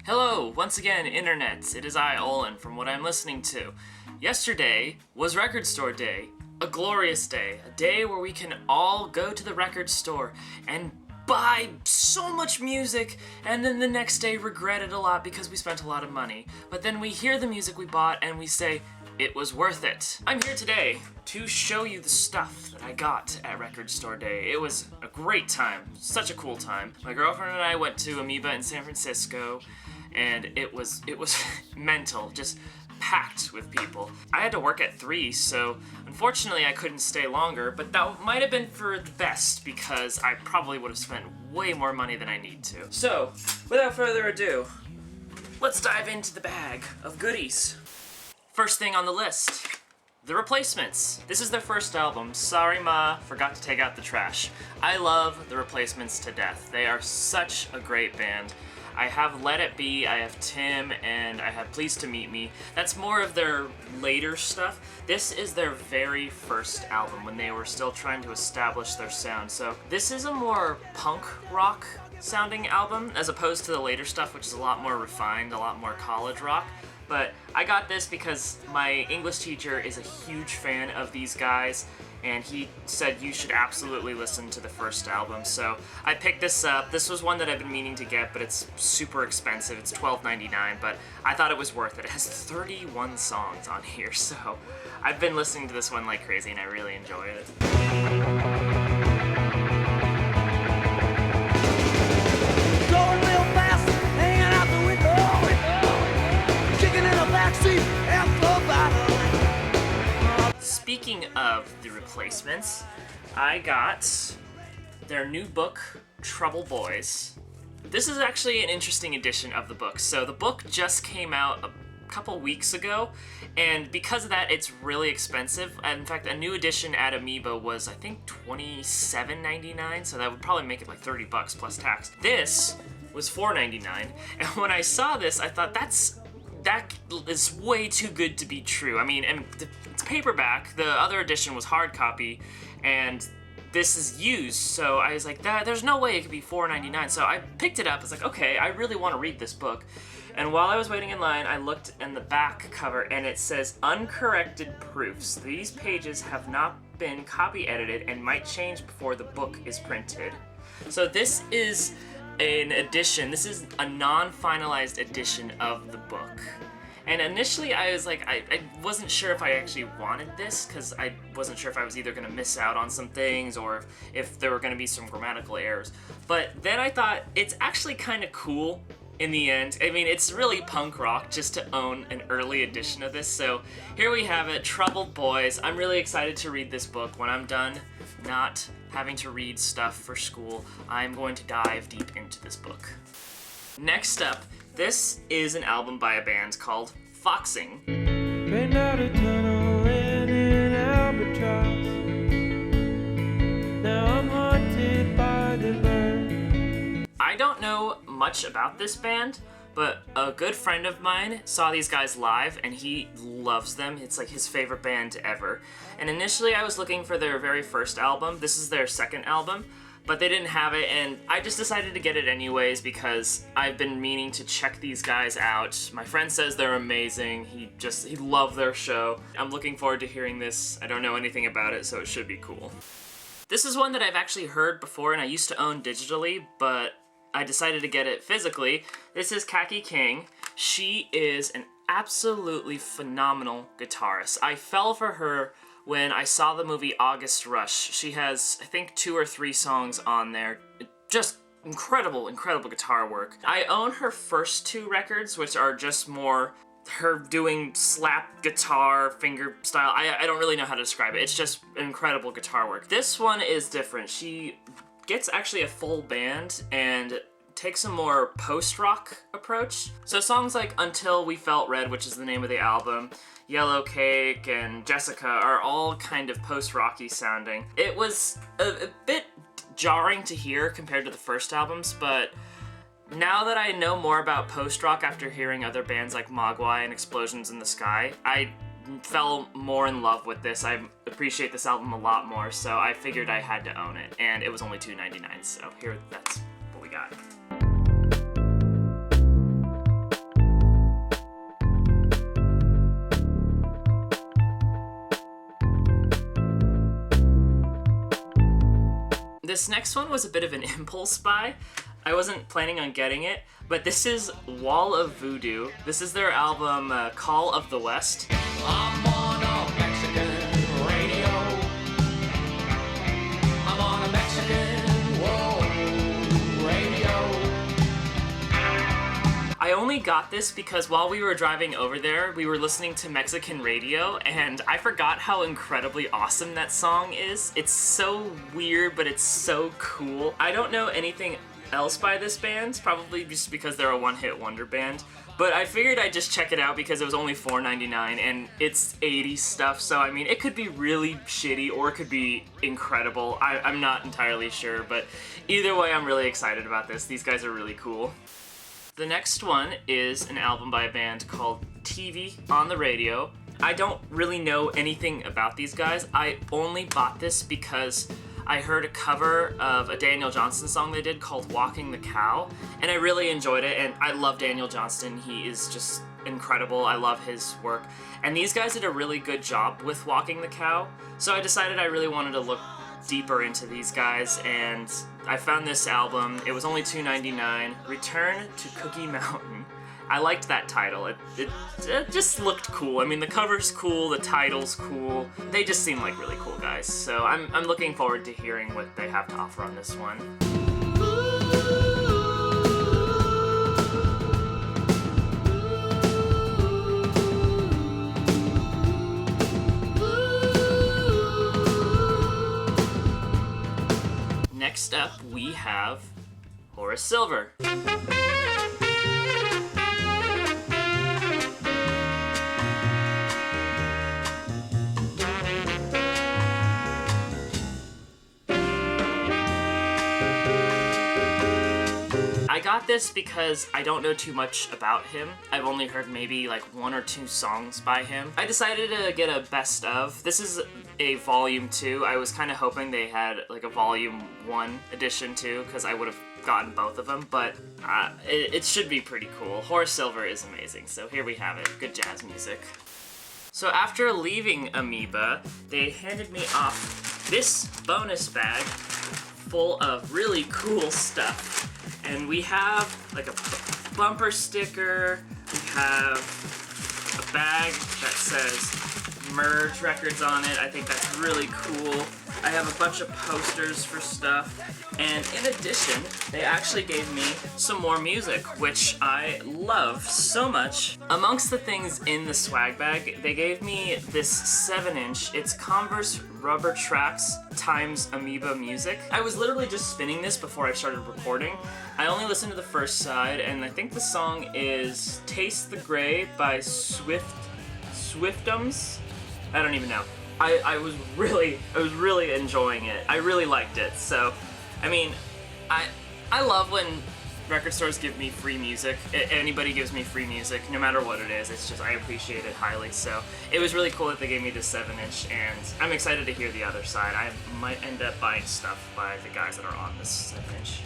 Hello, once again, Internet. It is I, Olin, from what I'm listening to. Yesterday was Record Store Day. A glorious day. A day where we can all go to the record store and buy so much music, and then the next day regret it a lot because we spent a lot of money. But then we hear the music we bought and we say, it was worth it. I'm here today to show you the stuff that I got at Record Store Day. It was a great time. Such a cool time. My girlfriend and I went to Amoeba in San Francisco, and it was mental, just packed with people. I had to work at 3, so unfortunately I couldn't stay longer, but that might have been for the best because I probably would have spent way more money than I need to. So, without further ado, let's dive into the bag of goodies. First thing on the list, The Replacements. This is their first album. Sorry Ma, forgot to take out the trash. I love The Replacements to death. They are such a great band. I have Let It Be, I have Tim, and I have Pleased to Meet Me. That's more of their later stuff. This is their very first album when they were still trying to establish their sound. So this is a more punk rock sounding album as opposed to the later stuff, which is a lot more refined, a lot more college rock. But I got this because my English teacher is a huge fan of these guys, and he said you should absolutely listen to the first album. So I picked this up. This was one that I've been meaning to get, but it's super expensive. It's $12.99, but I thought it was worth it. It has 31 songs on here, so I've been listening to this one like crazy, and I really enjoy it. Going real fast, hanging out the window, kicking in the backseat, and the bottle. Speaking of The Replacements, I got their new book, Trouble Boys. This is actually an interesting edition of the book. So the book just came out a couple weeks ago, and because of that, it's really expensive. In fact, a new edition at Amoeba was, I think, $27.99, so that would probably make it like $30 plus tax. This was $4.99, and when I saw this, I thought that is way too good to be true. I mean, and it's paperback. The other edition was hard copy, and this is used. So I was like, there's no way it could be $4.99. So I picked it up. I was like, okay, I really want to read this book. And while I was waiting in line, I looked in the back cover, and it says uncorrected proofs. These pages have not been copy edited and might change before the book is printed. So this is an edition. This is a non-finalized edition of the book. And initially I was like, I wasn't sure if I actually wanted this, because I wasn't sure if I was either going to miss out on some things or if there were going to be some grammatical errors. But then I thought it's actually kind of cool in the end. I mean, it's really punk rock just to own an early edition of this. So here we have it, Troubled Boys. I'm really excited to read this book. When I'm done not having to read stuff for school, I'm going to dive deep into this book. Next up, this is an album by a band called Foxing. Paint out a tunnel in an albatross. Now I'm haunted by the bird. I don't know much about this band, but a good friend of mine saw these guys live, and he loves them. It's like his favorite band ever. And initially I was looking for their very first album. This is their second album, but they didn't have it, and I just decided to get it anyways because I've been meaning to check these guys out. My friend says they're amazing. He loved their show. I'm looking forward to hearing this. I don't know anything about it, so it should be cool. This is one that I've actually heard before, and I used to own digitally, but I decided to get it physically. This is Kaki. She is an absolutely phenomenal guitarist. I fell for her when I saw the movie August Rush. She has, I think, 2 or 3 songs on there. Just incredible, incredible guitar work. I own her first 2 records, which are just more her doing slap guitar, finger style. I don't really know how to describe it. It's just incredible guitar work. This one is different. She gets actually a full band and takes a more post-rock approach. So songs like Until We Felt Red, which is the name of the album, Yellow Cake, and Jessica are all kind of post-rocky sounding. It was a bit jarring to hear compared to the first albums, but now that I know more about post-rock after hearing other bands like Mogwai and Explosions in the Sky, I fell more in love with this. I appreciate this album a lot more, so I figured I had to own it, and it was only $2.99, so here, that's what we got. This next one was a bit of an impulse buy. I wasn't planning on getting it, but this is Wall of Voodoo. This is their album, Call of the West. I'm on a Mexican radio. I'm on a Mexican world radio. I only got this because while we were driving over there, we were listening to Mexican radio, and I forgot how incredibly awesome that song is. It's so weird, but it's so cool. I don't know anything else by this band, probably just because they're a one-hit wonder band, but I figured I'd just check it out because it was only $4.99 and it's 80s stuff, so I mean, it could be really shitty or it could be incredible. I'm not entirely sure, but either way, I'm really excited about this. These guys are really cool. The next one is an album by a band called TV on the Radio. I don't really know anything about these guys. I only bought this because I heard a cover of a Daniel Johnston song they did called Walking the Cow, and I really enjoyed it, and I love Daniel Johnston. He is just incredible. I love his work. And these guys did a really good job with Walking the Cow, so I decided I really wanted to look deeper into these guys, and I found this album. It was only $2.99, Return to Cookie Mountain. I liked that title. It just looked cool. I mean, the cover's cool, the title's cool. They just seem like really cool guys. So I'm looking forward to hearing what they have to offer on this one. Next up, we have Horace Silver. I got this because I don't know too much about him. I've only heard maybe like 1 or 2 songs by him. I decided to get a best of. This is a volume 2. I was kind of hoping they had like a volume 1 edition too, because I would have gotten both of them, but it should be pretty cool. Horace Silver is amazing, so here we have it. Good jazz music. So after leaving Amoeba, they handed me off this bonus bag full of really cool stuff. And we have like a bumper sticker, we have a bag that says Merge Records on it. I think that's really cool. I have a bunch of posters for stuff, and in addition, they actually gave me some more music, which I love so much. Amongst the things in the swag bag, they gave me this 7-inch. It's Converse Rubber Tracks times Amoeba music. I was literally just spinning this before I started recording. I only listened to the first side, and I think the song is Taste the Gray by Swiftumz. I don't even know. I was really enjoying it. I really liked it. So, I mean, I love when record stores give me free music. Anybody gives me free music, no matter what it is. It's just, I appreciate it highly. So, it was really cool that they gave me this 7-inch, and I'm excited to hear the other side. I might end up buying stuff by the guys that are on this 7-inch.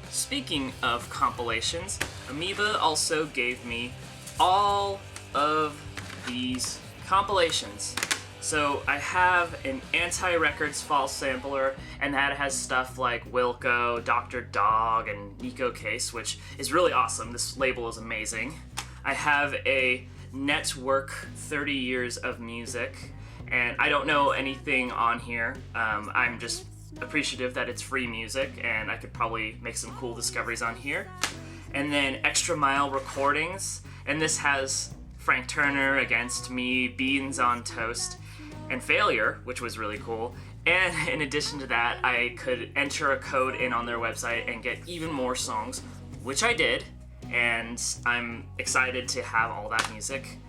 Speaking of compilations, Amoeba also gave me all of these compilations. So I have an Anti-Records fall sampler, and that has stuff like Wilco, Dr. Dog, and Nico Case, which is really awesome. This label is amazing. I have a Nettwerk 30 Years of Music, and I don't know anything on here. I'm just appreciative that it's free music, and I could probably make some cool discoveries on here. And then Extra Mile Recordings, and this has Frank Turner, Against Me, Beans on Toast, and Failure, which was really cool. And in addition to that, I could enter a code in on their website and get even more songs, which I did, and I'm excited to have all that music.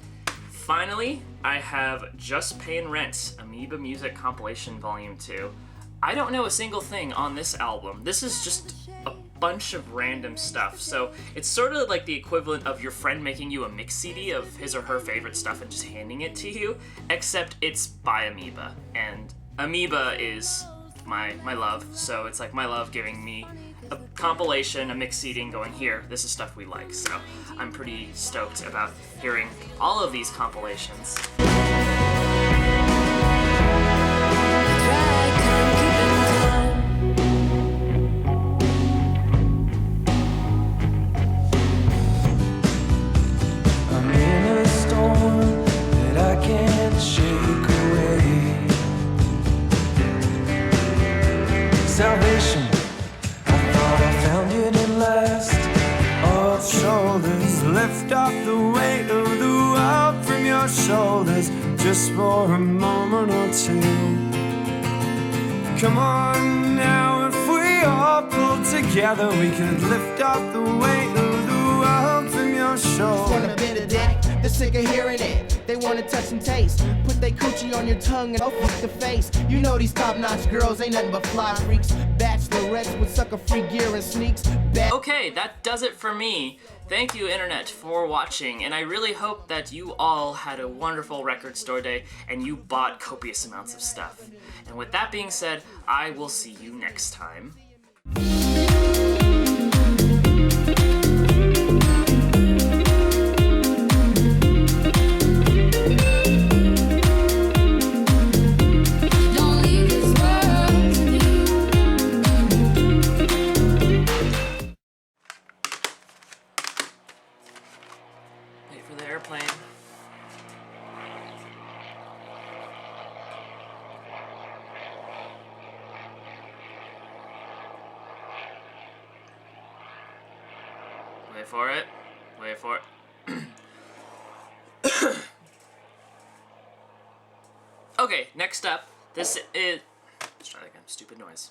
Finally, I have Just Payin' Rent, Amoeba Music Compilation Volume 2. I don't know a single thing on this album. This is just a bunch of random stuff. So it's sort of like the equivalent of your friend making you a mix CD of his or her favorite stuff and just handing it to you, except it's by Amoeba. And Amoeba is my love, so it's like my love giving me a compilation, a mixed seeding going here. This is stuff we like, so I'm pretty stoked about hearing all of these compilations. I'm in a storm that I can't shake away. Salvation, I thought I found it at last. Off shoulders, lift up the weight of the world from your shoulders, just for a moment or two. Come on now, if we all pull together, we could lift up the weight of the world from your shoulders. Want a bit of that? They're sick of hearing it. They want to touch and taste. Put they coochie on your tongue and off the face. You know these top-notch girls ain't nothing but fly freaks. Bachelorettes with sucker free gear and sneaks. Okay, that does it for me. Thank you, Internet, for watching, and I really hope that you all had a wonderful record store day and you bought copious amounts of stuff. And with that being said, I will see you next time. Wait for the airplane. Wait for it. Wait for it. Okay, next up, this is... Let's try that again. Stupid noise.